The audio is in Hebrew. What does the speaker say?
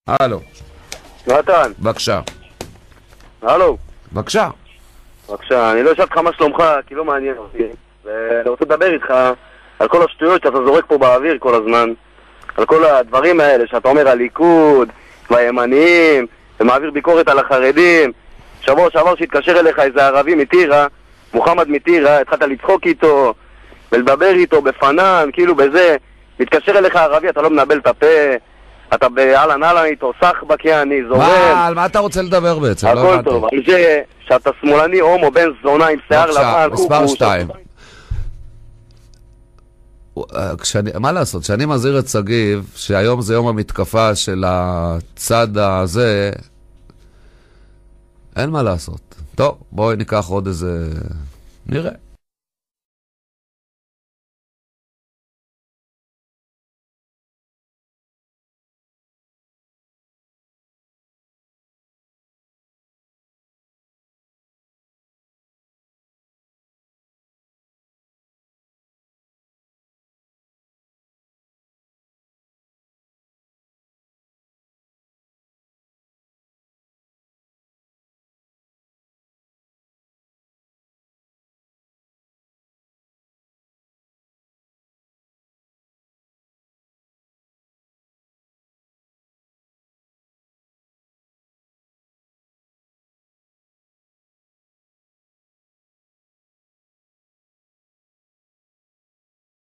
הלו. נתן. בבקשה. הלו. בבקשה. בבקשה, אני לא אשאל אותך מה שלומך, כי לא מעניין אותי. ואני רוצה לדבר איתך על כל השטויות שאתה זורק פה באוויר כל הזמן. על כל הדברים האלה שאתה אומר הליכוד, והימניים, ומעביר ביקורת על החרדים. שבוע שעבר שהתקשר אליך איזה ערבי מטירה, מוחמד מטירה, התחלת לצחוק איתו, ולדבר איתו בפנן, כאילו בזה. מתקשר אליך ערבי, אתה לא מנבל את הפה, אתה באלן אלן איתו, סחבק יעני, זורם. מה, על מה אתה רוצה לדבר בעצם? הכל טוב, על זה שאתה שמאלני הומו בן זונה עם שיער לבן. מספר 2. מה לעשות, כשאני מזהיר את סגיב, שהיום זה יום המתקפה של הצד הזה, אין מה לעשות. טוב, בואי ניקח עוד איזה... נראה.